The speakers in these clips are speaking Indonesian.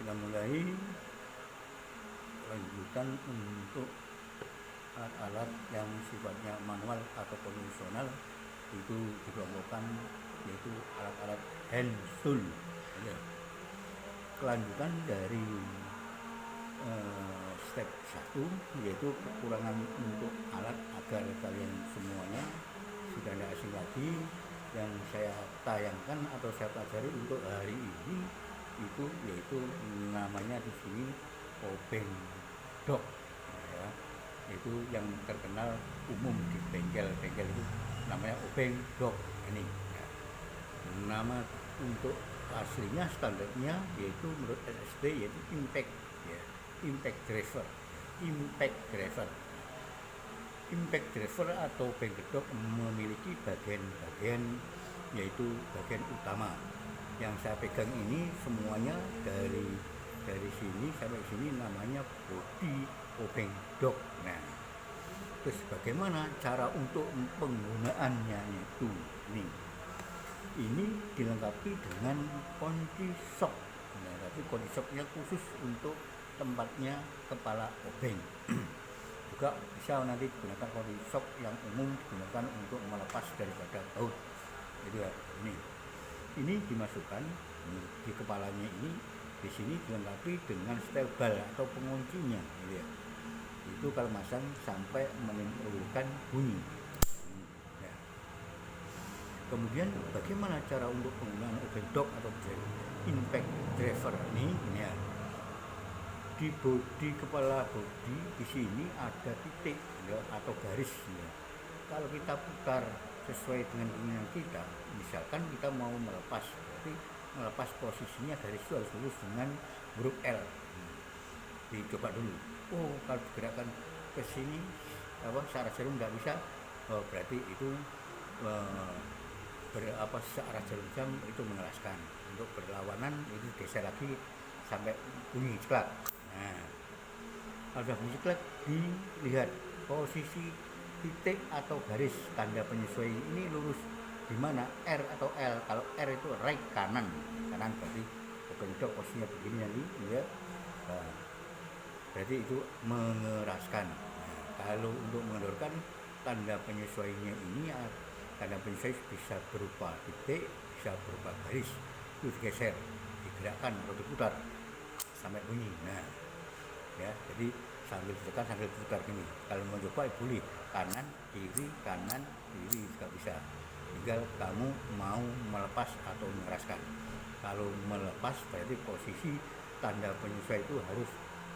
kita mulai lanjutan untuk alat-alat yang sifatnya manual atau konvensional, itu dikelompokkan yaitu alat-alat hand tool. Kelanjutan dari step 1 yaitu kekurangan untuk alat agar kalian semuanya sudah tidak asing lagi. Yang saya tayangkan atau saya pelajari untuk hari ini itu yaitu namanya di sini obeng dok, ya. Itu yang terkenal umum di bengkel-bengkel itu namanya obeng dok ini, ya. Nama untuk aslinya standarnya yaitu menurut SSD yaitu impact, ya. Impact driver. Impact driver atau obeng dok memiliki bagian-bagian yaitu bagian utama. Yang saya pegang ini semuanya dari sini sampai sini namanya bodi obeng dok. Nah, terus bagaimana cara untuk penggunaannya itu ini dilengkapi dengan kunci shock. Nah, tapi kunci shocknya khusus untuk tempatnya kepala obeng. Juga bisa nanti digunakan kunci shock yang umum digunakan untuk melepas daripada baut. Jadi ya, ini dimasukkan di kepalanya ini, di sini dilengkapi dengan stebal atau penguncinya, gitu ya. Itu kalau masang sampai menimbulkan bunyi. Ya. Kemudian bagaimana cara untuk penggunaan obeng dok atau impact driver ini ya. Di bodi kepala bodi di sini ada titik, ya, atau garis, ya. Kalau kita putar sesuai dengan keinginan kita, misalkan kita mau melepas, berarti melepas posisinya garis itu harus lurus dengan huruf L. Dicoba dulu. Oh, kalau digerakkan ke sini searah jarum nggak bisa, berarti itu searah jarum jam itu mengeraskan. Untuk berlawanan itu geser lagi sampai bunyi ceklak. Nah, kalau sudah bunyi ceklak, dilihat posisi titik atau garis tanda penyesuaian ini lurus di mana, R atau L. Kalau R itu right, kanan berarti obeng dok posisinya begini nanti, ya. Nah, berarti itu mengeraskan. Nah, kalau untuk mengendorkan tanda penyesuaiannya ini, tanda penyesuaian bisa berupa titik, bisa berupa garis. Itu digeser, digerakkan atau diputar sampai bunyi. Nah, ya, jadi sambil ditekan sambil diputar gini. Kalau mau coba boleh kanan kiri juga bisa. Tinggal kamu mau melepas atau mengeraskan. Kalau melepas berarti posisi tanda penyesuaian itu harus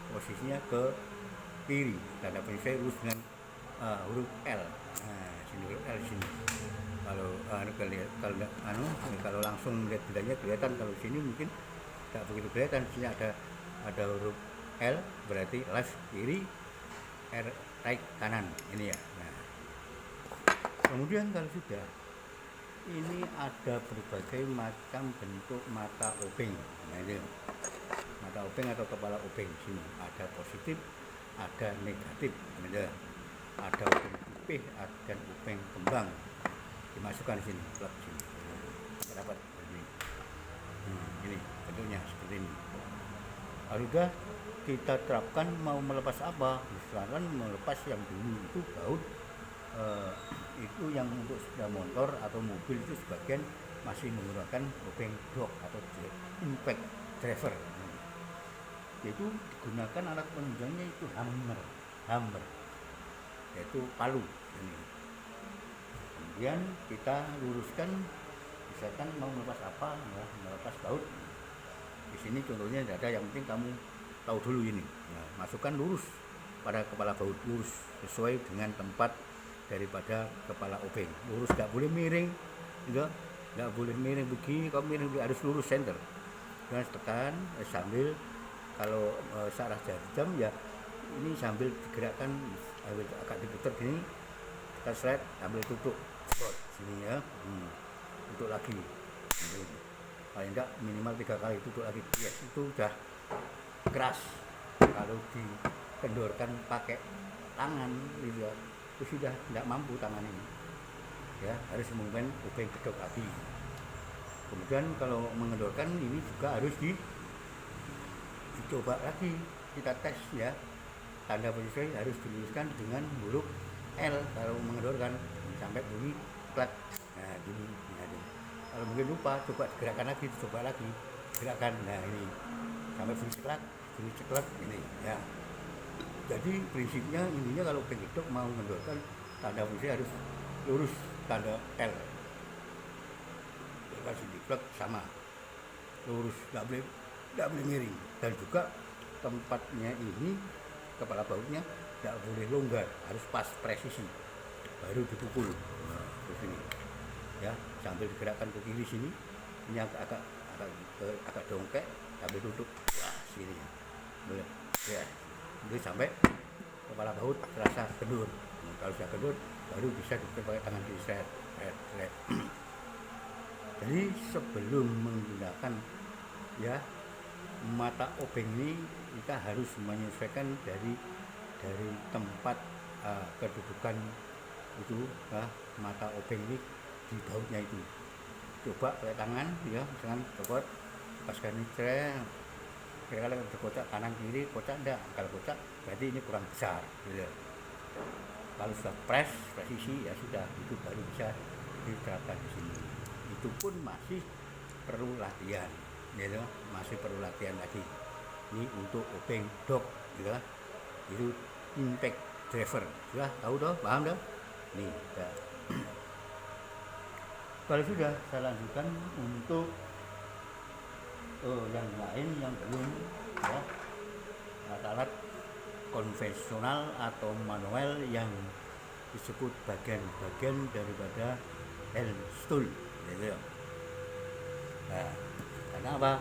posisinya ke kiri. Tanda penyesuaian lurus dengan huruf L. Nah, sini huruf L sini. Kalau langsung lihat bedanya kelihatan. Kalau sini mungkin tidak begitu kelihatan. Sini ada huruf L berarti left kiri, R right kanan ini, ya. Nah, kemudian kalau sudah ini ada berbagai macam bentuk mata obeng. Nah, ini mata obeng atau kepala obeng. Sini ada positif, ada negatif, ada obeng pipih dan obeng kembang. Dimasukkan di sini, plug sini. Dapat ini bentuknya seperti ini. Kalau sudah kita terapkan mau melepas apa, misalkan melepas yang dulu itu baut, itu yang untuk sepeda motor atau mobil itu sebagian masih menggunakan obeng dok atau impact driver. Yaitu digunakan alat penunjangnya itu hammer, yaitu palu ini. Kemudian kita luruskan, misalkan mau melepas apa, ya, melepas baut. Di sini contohnya tidak ada, yang penting kamu tahu dulu ini. Nah, masukkan lurus pada kepala baut, lurus sesuai dengan tempat daripada kepala obeng. Lurus, nggak boleh miring, nggak boleh miring begini. Kalau miring harus lurus center. Dan tekan sambil kalau searah jam ya ini sambil digerakkan, agak diputar gini, tekan slide sambil tutup sini, ya. Tutup lagi. Paling enggak minimal 3 kali tutup lagi. Yes, itu sudah keras. Kalau dikendorkan pakai tangan, itu sudah tidak mampu tangan ini, ya, harus menggunakan obeng gedok lagi. Kemudian kalau mengendorkan ini juga harus Coba lagi kita tes ya, tanda penyesuaian harus diluruskan dengan huruf L kalau mengendorkan sampai bunyi klak. Nah gini ya. Kalau mungkin lupa, coba gerakan lagi, coba lagi gerakan. Nah ini sampai bunyi ceklak ini ya. Jadi prinsipnya intinya kalau penggedok mau mengendorkan tanda penyesuaian harus lurus tanda L. Kasih diklak sama lurus, nggak boleh miring, dan juga tempatnya ini kepala bautnya nggak boleh longgar, harus pas presisi baru dipukul. Nah, terus ini ya sambil digerakkan ke kiri sini, ini agak dongkek sambil duduk ya sini ya, boleh ya, jadi sampai kepala baut terasa kendur. Nah, kalau sudah kendur baru bisa dipakai tangan kiri seret. Jadi sebelum menggunakan ya mata obeng ini kita harus menyesuaikan dari tempat kedudukan itu mata obeng ini di bautnya itu. Coba pakai tangan ya, misalkan copot lepaskan ini kira-kira berkocak kanan kiri, kocak enggak, kalau kocak berarti ini kurang besar gitu. Kalau sudah presisi ya sudah, itu baru bisa diterapkan di sini. Itu pun masih perlu latihan gitu, masih perlu latihan lagi. Ini untuk obeng dog gitu, itu impact driver, sudah tahu toh, paham toh? Nih ya. Kalau sudah saya lanjutkan untuk yang lain yang belum ya, alat-alat konvensional atau manual yang disebut bagian-bagian daripada hand stool gitu. Nah, karena apa?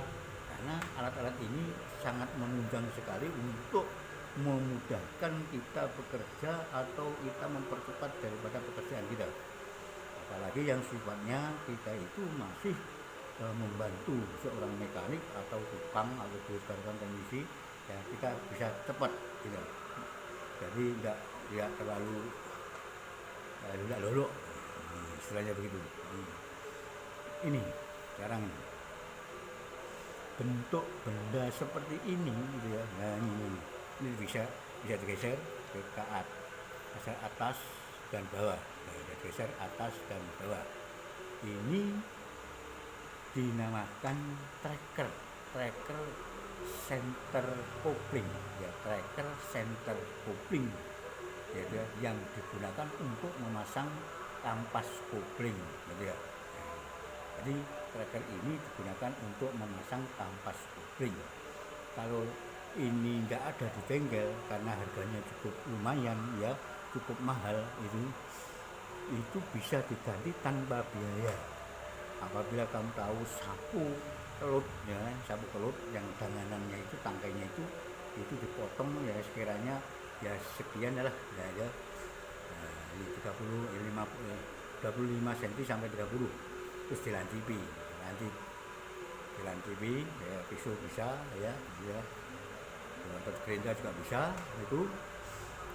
Karena alat-alat ini sangat menunjang sekali untuk memudahkan kita bekerja atau kita mempercepat daripada pekerjaan kita. Apalagi yang sifatnya kita itu masih membantu seorang mekanik atau tukang atau tukang teknisi, ya kita bisa cepat gitu. Jadi tidak terlalu lolok, istilahnya begitu. Ini sekarang bentuk benda seperti ini gitu ya. Nah ini bisa digeser ke atas dan bawah. Nah, digeser atas dan bawah. Ini dinamakan tracker center coupling ya, tracker center coupling gitu ya, yang digunakan untuk memasang kampas kopling gitu ya. Jadi tracker ini digunakan untuk memasang kampas kopling. Kalau ini nggak ada di bengkel karena harganya cukup lumayan ya, cukup mahal, itu bisa diganti tanpa biaya. Apabila kamu tahu sapu kelut ya, sapu kelut yang danganannya itu, tangkainya itu dipotong ya sekiranya ya sekian lah ya, ini 25 cm sampai 30, terus dilancipi ya, pisau bisa ya, atau gerinda juga bisa.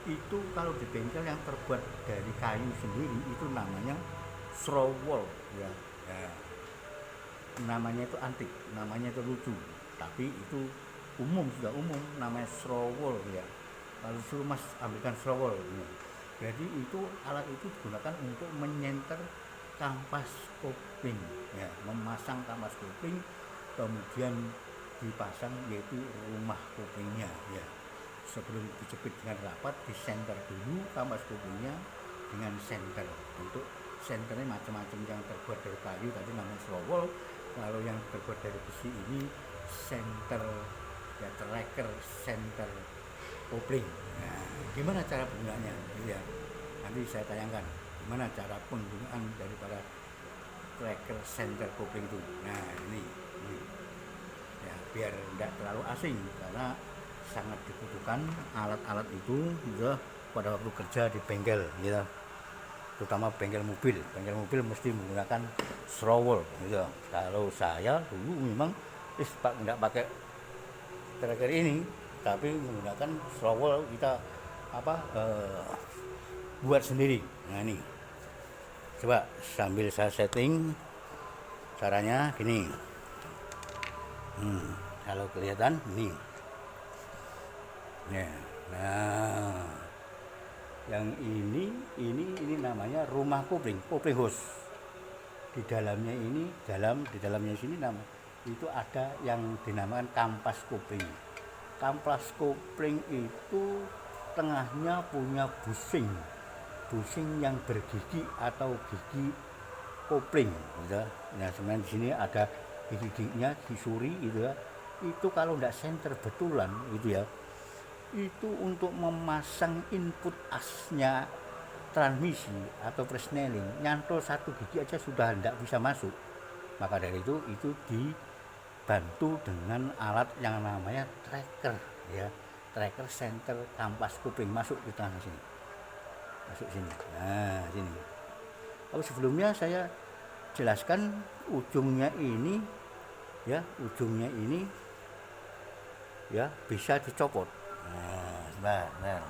Itu kalau di bengkel yang terbuat dari kayu sendiri itu namanya Strowall ya. Ya, namanya itu antik, namanya itu lucu, tapi itu sudah umum namanya Strowall ya. Kalau suruh mas ambilkan Strowall ya. Jadi itu alat itu digunakan untuk menyenter kampas kopling ya, memasang kampas kopling, kemudian dipasang yaitu rumah koplingnya ya. Sebelum dijepit dengan rapat, disenter dulu kampas koplingnya dengan senter. Untuk senternya macam-macam, yang terbuat dari kayu tadi namanya Strowall, kalau yang terbuat dari besi ini senter ya, tracker center kopling. Nah, gimana cara penggunaannya ya, nanti saya tayangkan gimana cara penggunaan daripada tracker center kopling itu. Nah ini ya, biar tidak terlalu asing karena sangat dibutuhkan alat-alat itu ya, pada waktu kerja di bengkel gitu, terutama bengkel mobil mesti menggunakan Strowall gitu. Kalau saya dulu memang nggak pakai tracker ini, tapi menggunakan Strowall, kita buat sendiri. Nah ini coba sambil saya setting caranya gini. Kalau kelihatan nih Ya. Nah, yang ini namanya rumah kopling hose. Di dalamnya sini itu ada yang dinamakan kampas kopling. Kampas kopling itu tengahnya punya busing yang bergigi atau gigi kopling gitu. Nah, sebenarnya di sini ada giginya disuri gitu ya. Itu kalau tidak senter betulan gitu ya, itu untuk memasang input asnya transmisi atau persneling nyantol satu gigi aja sudah tidak bisa masuk. Maka dari itu dibantu dengan alat yang namanya tracker ya, tracker center kampas kuping masuk di tengah sini, masuk sini. Nah, sini. Kalau sebelumnya saya jelaskan ujungnya ini ya bisa dicopot. Nah, sebentar.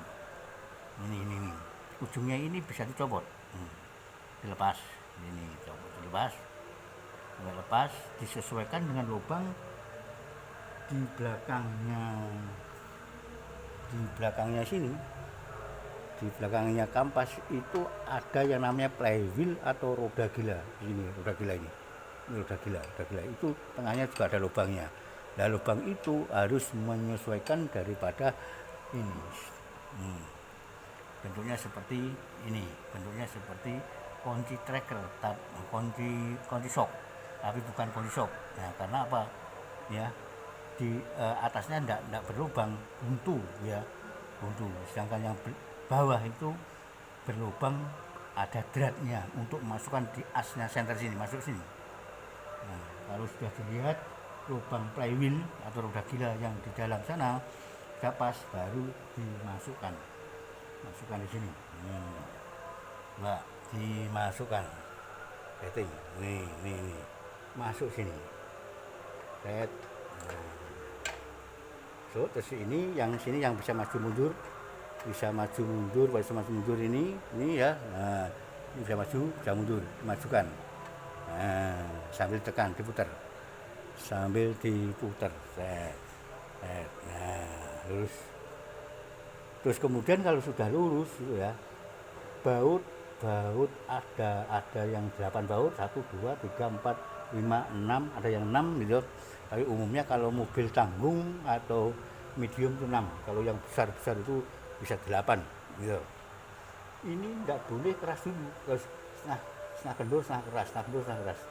Ini. Ujungnya ini bisa dicopot. Dilepas. Ini copot, dilepas, disesuaikan dengan lubang di belakangnya sini. Di belakangnya kampas itu ada yang namanya flywheel atau roda gila. Ini roda gila ini. Ini roda gila itu tengahnya juga ada lubangnya. Nah, lubang itu harus menyesuaikan daripada ini. Bentuknya seperti ini, kunci tracker, kunci shock, tapi bukan kunci shock. Nah, karena apa? Ya, di atasnya enggak berlubang, buntu. Sedangkan yang bawah itu berlubang, ada dratnya untuk masukkan di asnya center sini, masuk sini. Nah, kalau sudah dilihat lubang flywheel atau roda gila yang di dalam sana sudah pas, baru dimasukkan di sini. Nah, dimasukkan setting nih masuk sini set. Terus ini yang bisa maju mundur ini ya. Nah, ini bisa maju bisa mundur, dimajukan. Nah, sambil tekan diputar set. Nah, terus kemudian kalau sudah lurus ya, baut ada yang 8 baut, 1 2 3 4 5 6, ada yang 6 gitu. Tapi umumnya kalau mobil tanggung atau medium itu 6. Kalau yang besar itu bisa 8 gitu. Ini enggak boleh keras dulu. Terus setengah kendor, setengah keras.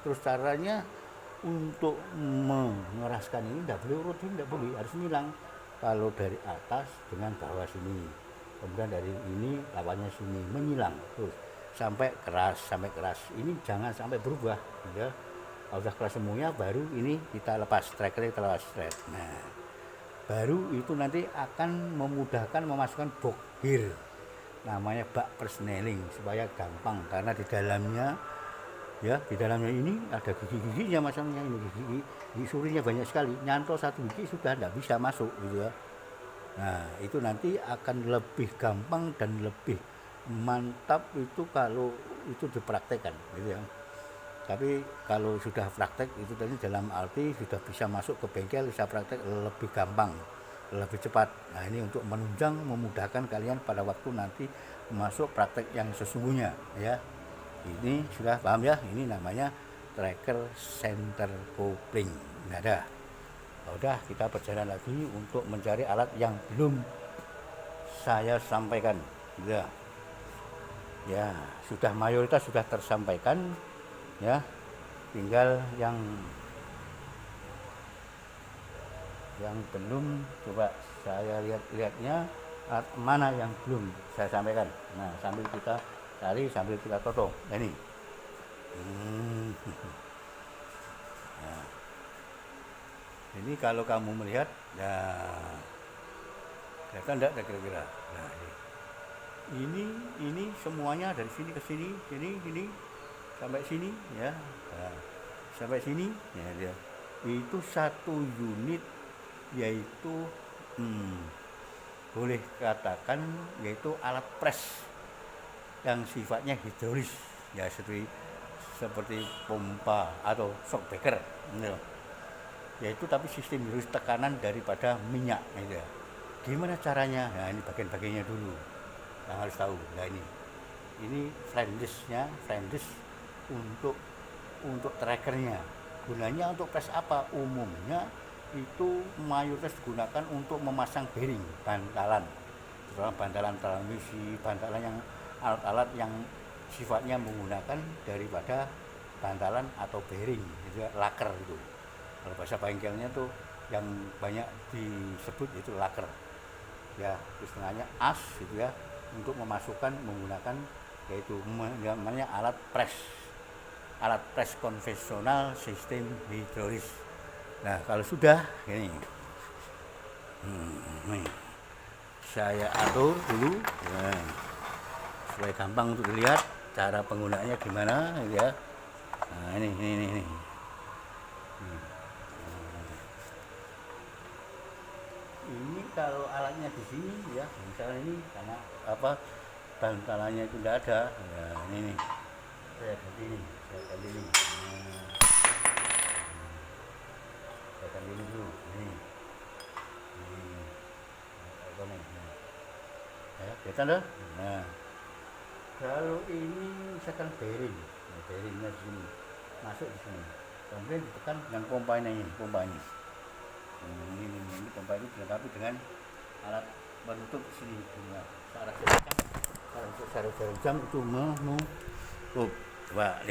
Terus caranya untuk mengeraskan ini enggak boleh urut, enggak boleh, harus ngilang. Kalau dari atas dengan bawah sini, kemudian dari ini lawannya sini, menyilang terus sampai keras. Ini jangan sampai berubah ya. Kalau sudah keras semuanya, baru ini kita lepas trackernya, kita lepas thread. Nah, baru itu nanti akan memudahkan memasukkan box gear, namanya bak persneling, supaya gampang karena di dalamnya ini ada gigi-giginya, masangnya ini gigi surinya banyak sekali, nyantol satu gigi sudah tidak bisa masuk gitu ya. Nah, itu nanti akan lebih gampang dan lebih mantap itu kalau itu dipraktekkan gitu ya. Tapi kalau sudah praktek itu tadi dalam arti sudah bisa masuk ke bengkel, bisa praktek lebih gampang, lebih cepat. Nah, ini untuk menunjang, memudahkan kalian pada waktu nanti masuk praktek yang sesungguhnya ya. Ini sudah paham ya, ini namanya tracker center kopling. Nah, udah kita berjalan lagi untuk mencari alat yang belum saya sampaikan ya, sudah mayoritas sudah tersampaikan ya, tinggal yang belum, coba saya lihatnya mana yang belum saya sampaikan. Nah, sambil kita cari, sambil kita totong. Nah, ini nah, ini kalau kamu melihat ya, kelihatan enggak kira-kira. Nah, ini semuanya dari sini ke sini sampai sini ya. Nah, sampai sini ya, dia itu satu unit, yaitu boleh katakan yaitu alat press yang sifatnya hidrolis ya, seperti pompa atau shockbreaker gitu. Yaitu tapi sistem hidrolis, tekanan daripada minyak gitu ya. Gimana caranya? Nah, ini bagian-bagiannya dulu yang harus tahu. Nah, ini frame disk untuk trackernya. Gunanya untuk press apa? Umumnya itu mayoritas digunakan untuk memasang bearing, bantalan, terutama bantalan transmisi, bantalan yang alat-alat yang sifatnya menggunakan daripada bantalan atau bearing, itu laker itu. Kalau bahasa bengkelnya tuh yang banyak disebut itu laker. Ya, istilahnya as gitu ya, untuk memasukkan menggunakan yaitu namanya alat press konvensional sistem hidrolis. Nah, kalau sudah ini nih, saya atur dulu nah, supaya gampang untuk dilihat cara penggunaannya gimana ya. Nah, ini. Ini kalau alatnya di sini ya, misalnya ini karena apa bantalannya itu tidak ada. Ya, ini nih. Saya ganti ini. Saya ganti ini dulu. Ini. Ya, kelihatan dah. Nah, kalau ini misalkan bearing, nah, bearingnya di sini masuk di sini, kemudian ditekan dengan pompa ini. Ini pompa ini dilengkapi dengan alat penutup sini. Nah, searah jarum jam itu menutup. Coba lihat.